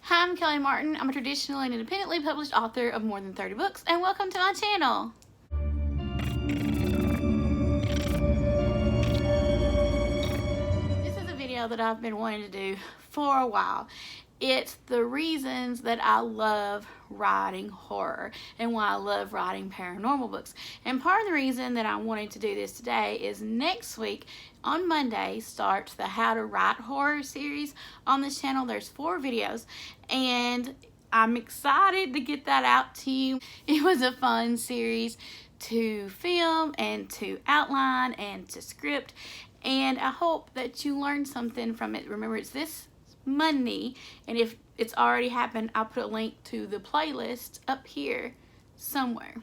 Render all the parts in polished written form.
Hi, I'm Kelly Martin. I'm a traditional and independently published author of more than 30 books, and welcome to my channel. This is a video that I've been wanting to do for a while. It's the reasons that I love writing horror and why I love writing paranormal books. And part of the reason that I wanted to do this today is next week on Monday starts the How to Write Horror series on this channel. There's 4 videos and I'm excited to get that out to you. It was a fun series to film and to outline and to script, and I hope that you learned something from it. Remember, it's this Monday, and if it's already happened, I'll put a link to the playlist up here somewhere.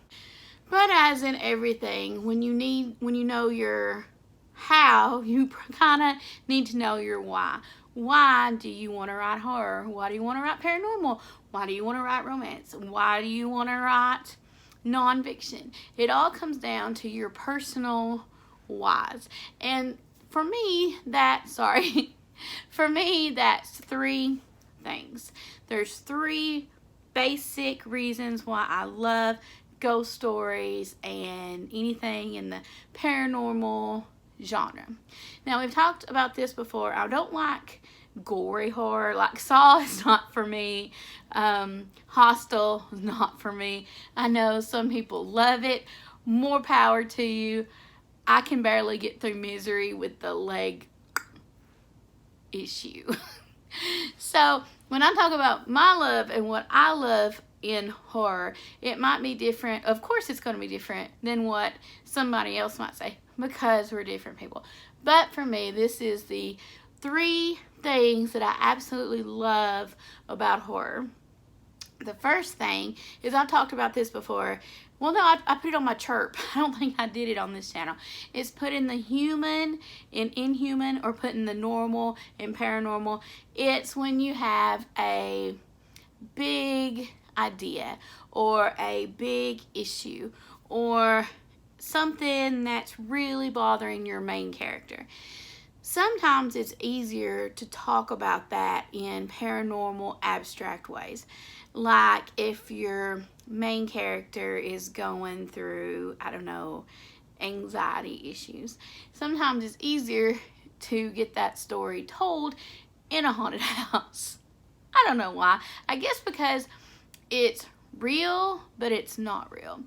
But as in everything, when you know your how, you kind of need to know your why. Why do you want to write horror? Why do you want to write paranormal? Why do you want to write romance? Why do you want to write nonfiction? It all comes down to your personal whys. And for me, that's 3 things. There's 3 basic reasons why I love ghost stories and anything in the paranormal genre. Now, we've talked about this before. I don't like gory horror. Like Saw is not for me. Hostel is not for me. I know some people love it. More power to you. I can barely get through Misery with the leg issue. So when I talk about my love and what I love in horror, it might be different. Of course it's going to be different than what somebody else might say, because we're different people. But for me, this is the 3 things that I absolutely love about horror. The first thing is, I've talked about this before. Well, no, I put it on my chirp. I don't think I did it on this channel. It's putting the human in inhuman, or putting the normal in paranormal. It's when you have a big idea or a big issue or something that's really bothering your main character. Sometimes it's easier to talk about that in paranormal abstract ways. Like if your main character is going through, I don't know, anxiety issues. Sometimes it's easier to get that story told in a haunted house. I don't know why. I guess because it's real, but it's not real.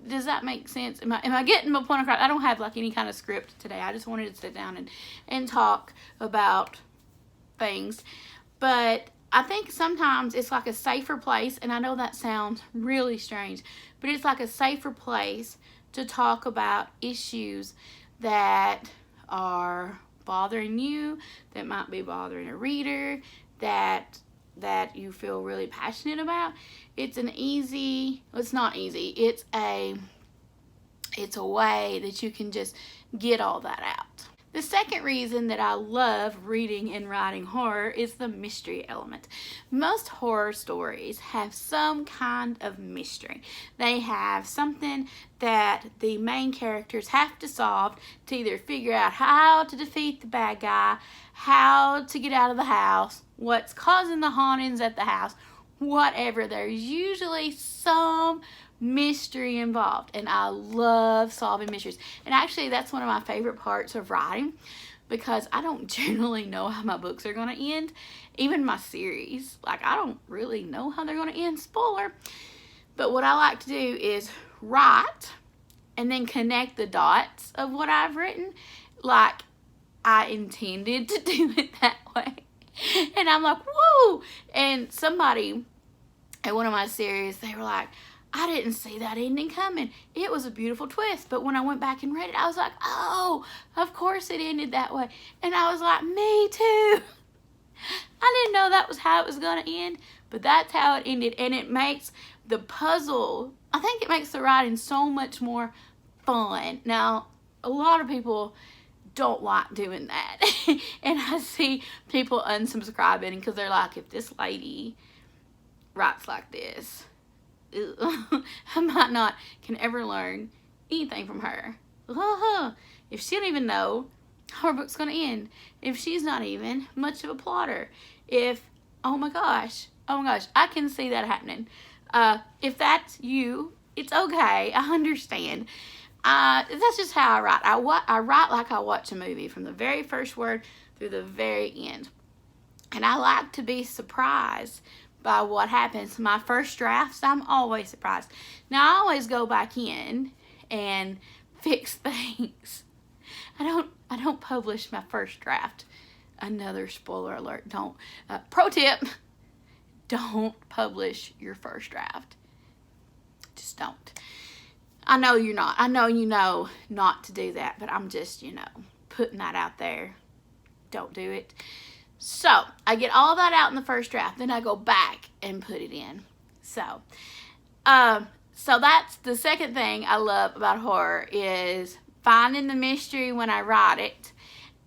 Does that make sense? Am I getting my point across? I don't have like any kind of script today. I just wanted to sit down and talk about things. But I think sometimes it's like a safer place, and I know that sounds really strange, but it's like a safer place to talk about issues that are bothering you, that might be bothering a reader, that you feel really passionate about. It's an easy, well, it's not easy, it's a way that you can just get all that out. The second reason that I love reading and writing horror is the mystery element. Most horror stories have some kind of mystery. They have something that the main characters have to solve to either figure out how to defeat the bad guy, how to get out of the house, what's causing the hauntings at the house, whatever. There's usually some mystery involved, and I love solving mysteries. And actually, that's one of my favorite parts of writing, because I don't generally know how my books are going to end. Even my series, like, I don't really know how they're going to end. Spoiler. But what I like to do is write and then connect the dots of what I've written, like I intended to do it that way. And I'm like, woo! And somebody at one of my series, they were like, I didn't see that ending coming. It was a beautiful twist. But when I went back and read it, I was like, oh, of course it ended that way. And I was like, me too. I didn't know that was how it was going to end, but that's how it ended. And it makes the puzzle, I think it makes the writing so much more fun. Now, a lot of people don't like doing that. And I see people unsubscribing because they're like, if this lady writes like this, I might not can ever learn anything from her. If she don't even know how her book's going to end, if she's not even much of a plotter, if oh my gosh, I can see that happening. If that's you, it's okay. I understand. That's just how I write. I write like I watch a movie from the very first word through the very end. And I like to be surprised by what happens. My first drafts, I'm always surprised. Now, I always go back in and fix things. I don't publish my first draft. Another spoiler alert. Don't. Pro tip, don't publish your first draft. Just don't. I know you're not. I know you know not to do that, but I'm just, putting that out there. Don't do it. So, I get all that out in the first draft. Then I go back and put it in. So that's the second thing I love about horror is finding the mystery when I write it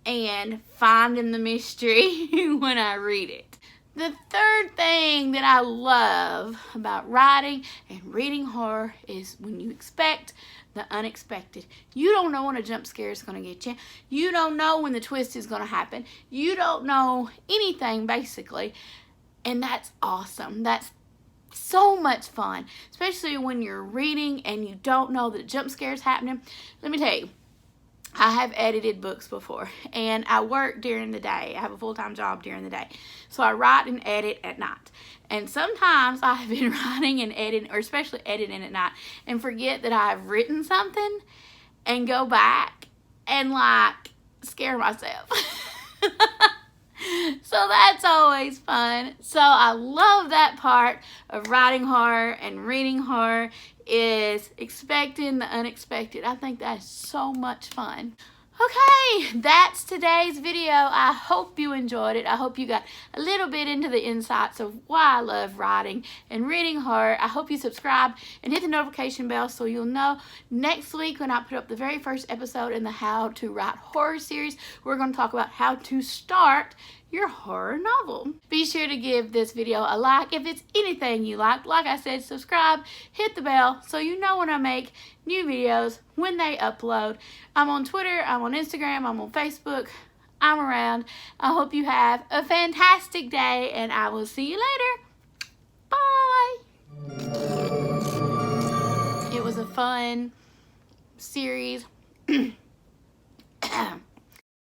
and finding the mystery when I read it. The third thing that I love about writing and reading horror is when you expect the unexpected. You don't know when a jump scare is going to get you. You don't know when the twist is going to happen. You don't know anything, basically. And that's awesome. That's so much fun, especially when you're reading and you don't know that a jump scare is happening. Let me tell you, I have edited books before, and I work during the day. I have a full-time job during the day. So I write and edit at night. And sometimes I have been writing and editing, or especially editing at night, and forget that I've written something and go back and, scare myself. So that's always fun. So I love that part of writing horror and reading horror is expecting the unexpected. I think that's so much fun. Okay, that's today's video. I hope you enjoyed it. I hope you got a little bit into the insights of why I love writing and reading horror. I hope you subscribe and hit the notification bell so you'll know next week when I put up the very first episode in the How to Write Horror series. We're going to talk about how to start your horror novel. Be sure to give this video a like if it's anything you like. Like I said, subscribe, hit the bell so you know when I make new videos, when they upload. I'm on Twitter, I'm on Instagram, I'm on Facebook, I'm around. I hope you have a fantastic day and I will see you later. Bye. It was a fun series.